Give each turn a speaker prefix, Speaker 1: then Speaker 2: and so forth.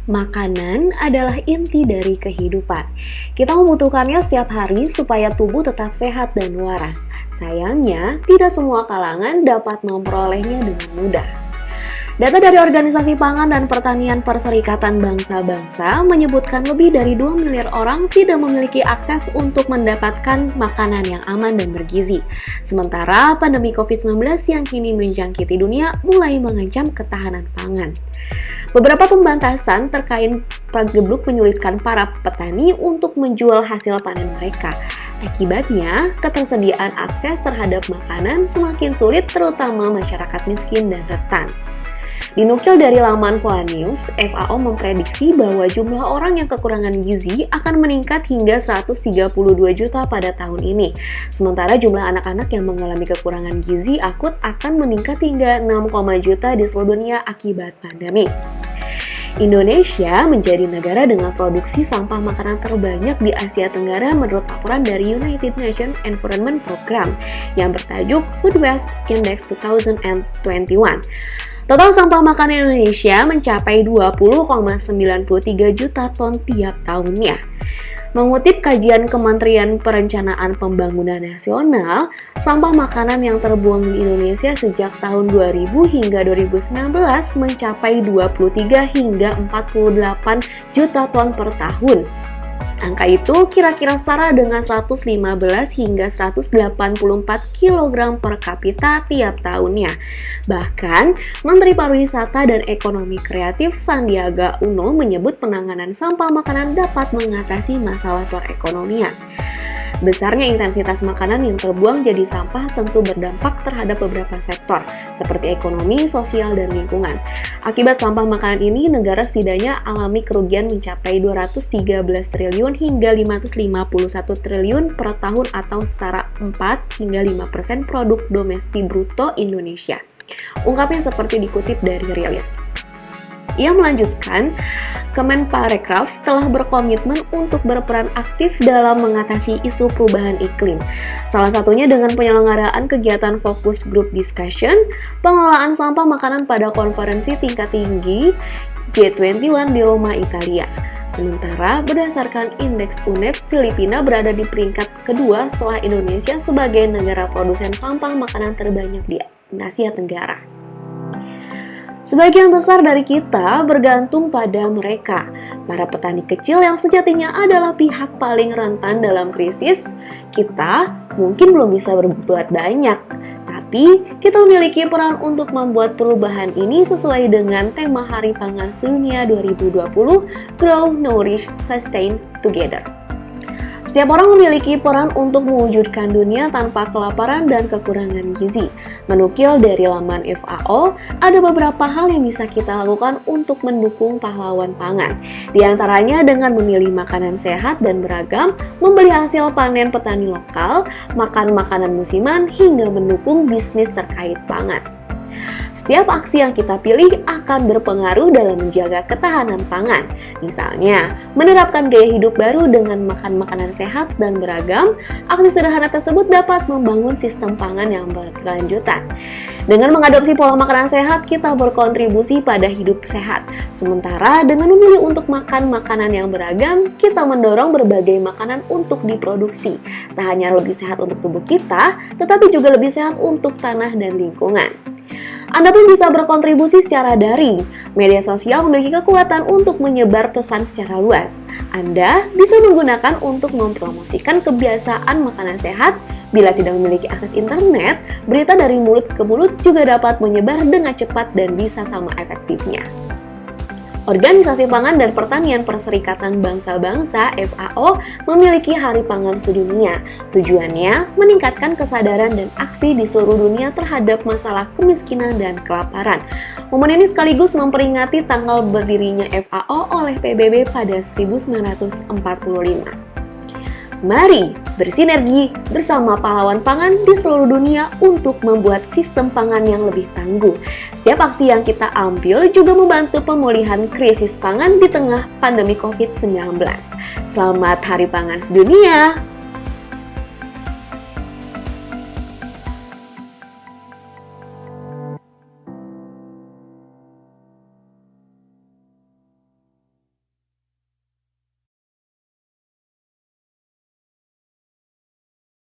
Speaker 1: Makanan adalah inti dari kehidupan. Kita membutuhkannya setiap hari supaya tubuh tetap sehat dan waras. Sayangnya, tidak semua kalangan dapat memperolehnya dengan mudah. Data dari Organisasi Pangan dan Pertanian Perserikatan Bangsa-Bangsa menyebutkan lebih dari 2 miliar orang tidak memiliki akses untuk mendapatkan makanan yang aman dan bergizi. Sementara pandemi COVID-19 yang kini menjangkiti dunia mulai mengancam ketahanan pangan. Beberapa pembatasan terkait pagebluk menyulitkan para petani untuk menjual hasil panen mereka. Akibatnya, ketersediaan akses terhadap makanan semakin sulit terutama masyarakat miskin dan rentan. Dinukil dari laman Pola News, FAO memprediksi bahwa jumlah orang yang kekurangan gizi akan meningkat hingga 132 juta pada tahun ini. Sementara jumlah anak-anak yang mengalami kekurangan gizi akut akan meningkat hingga 6, juta di seluruh dunia akibat pandemi. Indonesia menjadi negara dengan produksi sampah makanan terbanyak di Asia Tenggara menurut laporan dari United Nations Environment Programme yang bertajuk Food Waste Index 2021. Total sampah makanan Indonesia mencapai 20,93 juta ton tiap tahunnya. Mengutip kajian Kementerian Perencanaan Pembangunan Nasional, sampah makanan yang terbuang di Indonesia sejak tahun 2000 hingga 2019 mencapai 23 hingga 48 juta ton per tahun. Angka itu kira-kira setara dengan 115 hingga 184 kg per kapita tiap tahunnya. Bahkan, Menteri Pariwisata dan Ekonomi Kreatif Sandiaga Uno menyebut penanganan sampah makanan dapat mengatasi masalah perekonomian. Besarnya intensitas makanan yang terbuang jadi sampah tentu berdampak terhadap beberapa sektor, seperti ekonomi, sosial, dan lingkungan. Akibat sampah makanan ini, negara setidaknya alami kerugian mencapai 213 triliun hingga 551 triliun per tahun atau setara 4 hingga 5% produk domestik bruto Indonesia. Ungkapnya seperti dikutip dari rilis. Ia melanjutkan, Kemenparekraf telah berkomitmen untuk berperan aktif dalam mengatasi isu perubahan iklim. Salah satunya dengan penyelenggaraan kegiatan Focus Group Discussion, pengelolaan sampah makanan pada konferensi tingkat tinggi G21 di Roma, Italia. Sementara berdasarkan indeks UNEP, Filipina berada di peringkat kedua setelah Indonesia sebagai negara produsen sampah makanan terbanyak di Asia Tenggara. Sebagian besar dari kita bergantung pada mereka, para petani kecil yang sejatinya adalah pihak paling rentan dalam krisis. Kita mungkin belum bisa berbuat banyak, tapi kita memiliki peran untuk membuat perubahan ini sesuai dengan tema Hari Pangan Sedunia 2020, Grow, Nourish, Sustain Together. Setiap orang memiliki peran untuk mewujudkan dunia tanpa kelaparan dan kekurangan gizi. Menukil dari laman FAO, ada beberapa hal yang bisa kita lakukan untuk mendukung pahlawan pangan. Di antaranya dengan memilih makanan sehat dan beragam, membeli hasil panen petani lokal, makan makanan musiman, hingga mendukung bisnis terkait pangan. Setiap aksi yang kita pilih akan berpengaruh dalam menjaga ketahanan pangan. Misalnya, menerapkan gaya hidup baru dengan makan makanan sehat dan beragam, aksi sederhana tersebut dapat membangun sistem pangan yang berkelanjutan. Dengan mengadopsi pola makanan sehat, kita berkontribusi pada hidup sehat. Sementara dengan memilih untuk makan makanan yang beragam, kita mendorong berbagai makanan untuk diproduksi. Tak hanya lebih sehat untuk tubuh kita, tetapi juga lebih sehat untuk tanah dan lingkungan. Anda pun bisa berkontribusi secara daring. Media sosial memiliki kekuatan untuk menyebar pesan secara luas. Anda bisa menggunakan untuk mempromosikan kebiasaan makanan sehat. Bila tidak memiliki akses internet, berita dari mulut ke mulut juga dapat menyebar dengan cepat dan bisa sama efektifnya. Organisasi Pangan dan Pertanian Perserikatan Bangsa-Bangsa (FAO) memiliki Hari Pangan Sedunia. Tujuannya meningkatkan kesadaran dan aksi di seluruh dunia terhadap masalah kemiskinan dan kelaparan. Momen ini sekaligus memperingati tanggal berdirinya FAO oleh PBB pada 1945. Mari bersinergi bersama pahlawan pangan di seluruh dunia untuk membuat sistem pangan yang lebih tangguh. Setiap aksi yang kita ambil juga membantu pemulihan krisis pangan di tengah pandemi COVID-19. Selamat Hari Pangan Sedunia!